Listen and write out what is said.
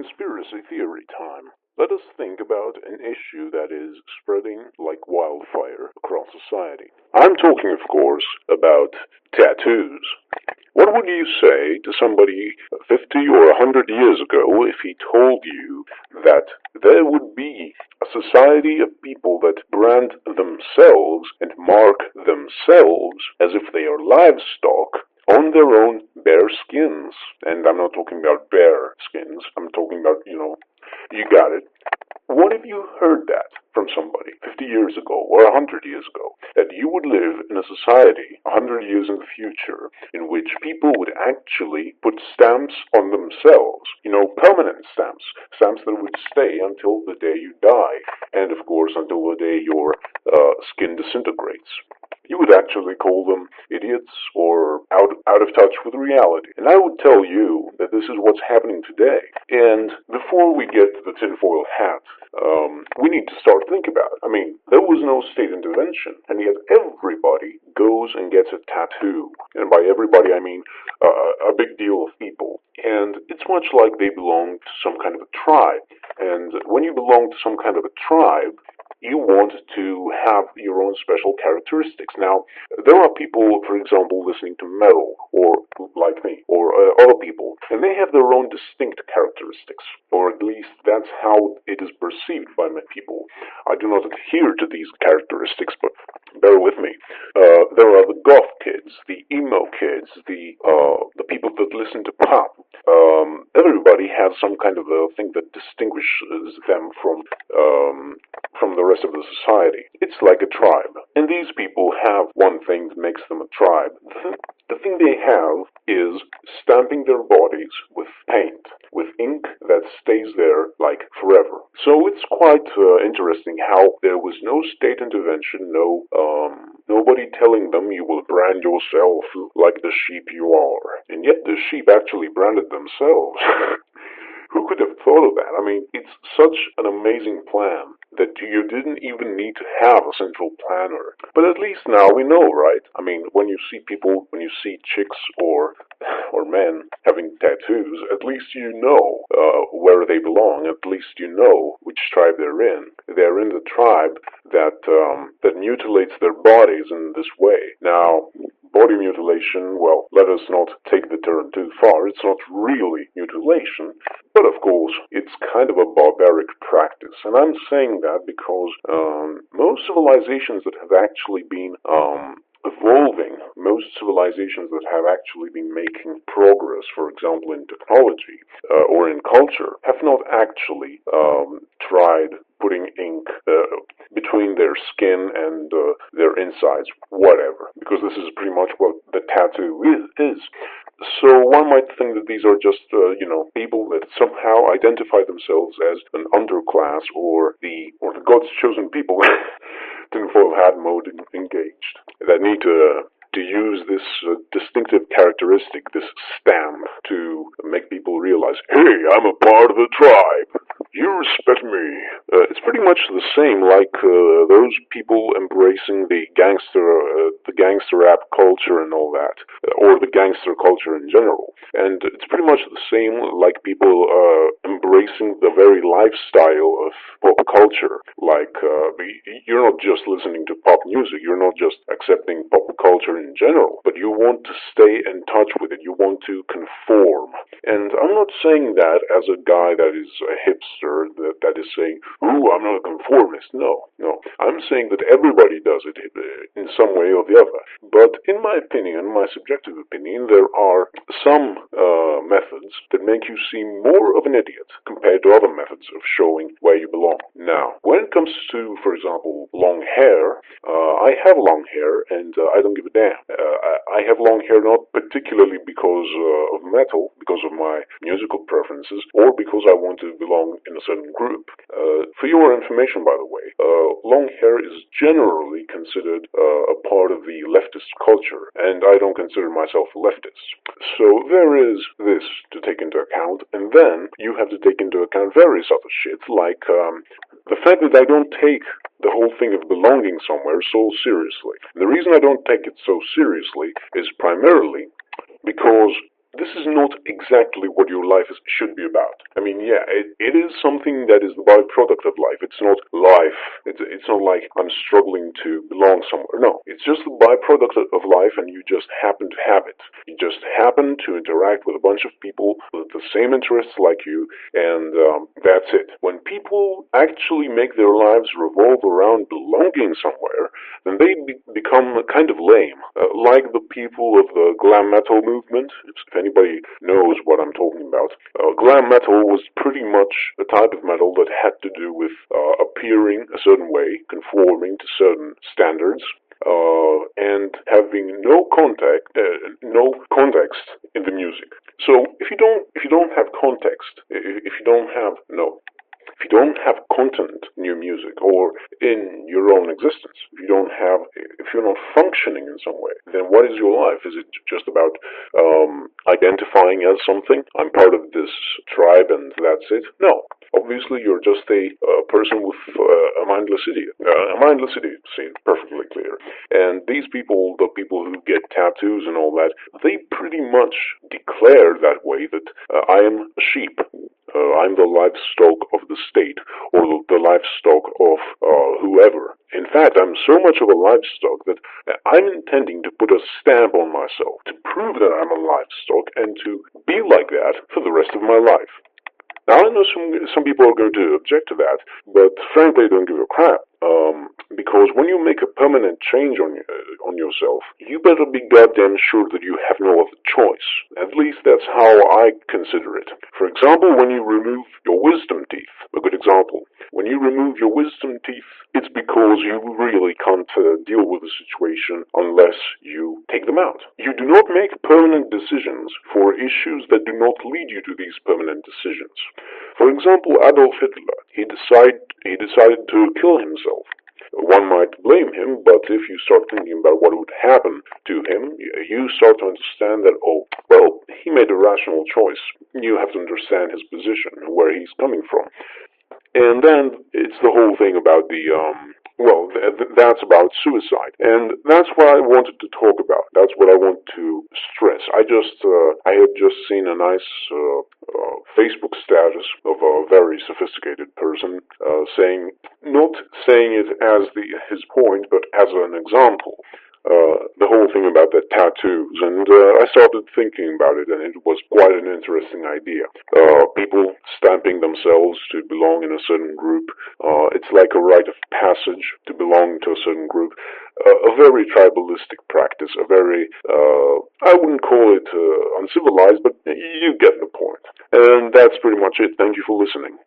Conspiracy theory time. Let us think about an issue that is spreading like wildfire across society. I'm talking, of course, about tattoos. What would you say to somebody 50 or 100 years ago if he told you that there would be a society of people that brand themselves and mark themselves as if they are livestock on their own bare skins? And I'm not talking about bare skins, I'm talking about, you got it. What if you heard that from somebody 50 years ago or 100 years ago, that you would live in a society 100 years in the future in which people would actually put stamps on themselves, permanent stamps, stamps that would stay until the day you die, and of course until the day your skin disintegrates? You would actually call them idiots or out of touch with reality. And I would tell you that this is what's happening today. And before we get to the tinfoil hat, we need to start thinking about it. I mean, there was no state intervention, and yet everybody goes and gets a tattoo. And by everybody, I mean a big deal of people. And it's much like they belong to some kind of a tribe. And when you belong to some kind of a tribe, you want to have your own special characteristics. Now, there are people, for example, listening to metal, or like me, or other people, and they have their own distinct characteristics, or at least that's how it is perceived by many people. I do not adhere to these characteristics, but bear with me. There are the goth kids, the emo kids, the people that listen to pop. Everybody has some kind of a thing that distinguishes them from the rest of the society. It's like a tribe. And these people have one thing that makes them a tribe. The thing they have is stamping their bodies with paint, with ink that stays there like forever. So it's quite interesting how there was no state intervention, nobody telling them you will brand yourself like the sheep you are. And yet the sheep actually branded themselves. Who could have thought of that? I mean, it's such an amazing plan that you didn't even need to have a central planner. But at least now we know, right? I mean, when you see chicks or men having tattoos, at least you know where they belong. At least you know which tribe they're in. They're in the tribe that mutilates their bodies in this way. Now, body mutilation, well, let us not take the term too far. It's not really mutilation, but of course, it's kind of a barbaric practice. And I'm saying that because most civilizations that have actually been evolving, most civilizations that have actually been making progress, for example, in technology or in culture, have not actually tried putting ink between their skin and their insides, whatever, because this is pretty much what the tattoo is. So one might think that these are just, people that somehow identify themselves as an underclass or the God's chosen people, tinfoil hat mode engaged, that need to use this distinctive characteristic, this stamp, to make people realize, hey, I'm a part of the tribe. You respect me. It's pretty much the same like those people embracing the gangster rap culture and all that, or the gangster culture in general. And it's pretty much the same like people embracing the very lifestyle of pop culture. Like, you're not just listening to pop music, you're not just accepting pop culture in general, but you want to stay in touch with it, you want to conform. And I'm not saying that as a guy that is a hipster, that is saying, ooh, I'm not a conformist. No. I'm saying that everybody does it in some way or the other. But in my opinion, my subjective opinion, there are some methods that make you seem more of an idiot compared to other methods of showing where you belong. Now, when it comes to, for example, long hair, I have long hair and I don't give a damn. I have long hair not particularly because of metal, because of my musical preferences, or because I want to belong in a certain group. For your information, by the way, long hair is generally considered a part of the leftist culture, and I don't consider myself a leftist. So there is this to take into account, and then you have to take into account various other shit, like the fact that I don't take the whole thing of belonging somewhere so seriously. The reason I don't take it so seriously is primarily because this is not exactly what your life should be about. I mean, yeah, it is something that is the byproduct of life. It's not life. It's not like I'm struggling to belong somewhere. No, it's just the byproduct of life, and you just happen to have it. You just happen to interact with a bunch of people with the same interests like you, and that's it. When people actually make their lives revolve around belonging somewhere, then they become kind of lame, like the people of the glam metal movement. If anybody knows what I'm talking about, glam metal was pretty much a type of metal that had to do with appearing a certain way, conforming to certain standards, and having no context in the music. So if you don't have context, if you don't have no if you don't have content in your music or in your own existence, if you're not functioning in some way, then what is your life? Is it just about identifying as something? I'm part of this tribe and that's it? No. Obviously, you're just a person with a mindless idiot. A mindless idiot, seems perfectly clear. And these people, the people who get tattoos and all that, they pretty much declare that way that I am a sheep. I'm the livestock of the state, or the livestock of whoever. In fact, I'm so much of a livestock that I'm intending to put a stamp on myself to prove that I'm a livestock and to be like that for the rest of my life. Now, I know some people are going to object to that, but frankly, I don't give a crap. Because when you make a permanent change on yourself, you better be goddamn sure that you have no other choice. At least that's how I consider it. For example, when you remove your wisdom teeth, a good example. When you remove your wisdom teeth, it's because you really can't deal with the situation unless you take them out. You do not make permanent decisions for issues that do not lead you to these permanent decisions. For example, Adolf Hitler, he decided to kill himself. One might blame him, but if you start thinking about what would happen to him, you start to understand that, oh, well, he made a rational choice. You have to understand his position, where he's coming from. And then it's the whole thing about that's about suicide. And that's what I wanted to talk about. That's what I want to stress. I had just seen a nice Facebook status of a very sophisticated person not saying it as his point, but as an example. The whole thing about the tattoos, and I started thinking about it, and it was quite an interesting idea. People stamping themselves to belong in a certain group. It's like a rite of passage to belong to a certain group. A very tribalistic practice, a very, I wouldn't call it uncivilized, but you get the point. And that's pretty much it. Thank you for listening.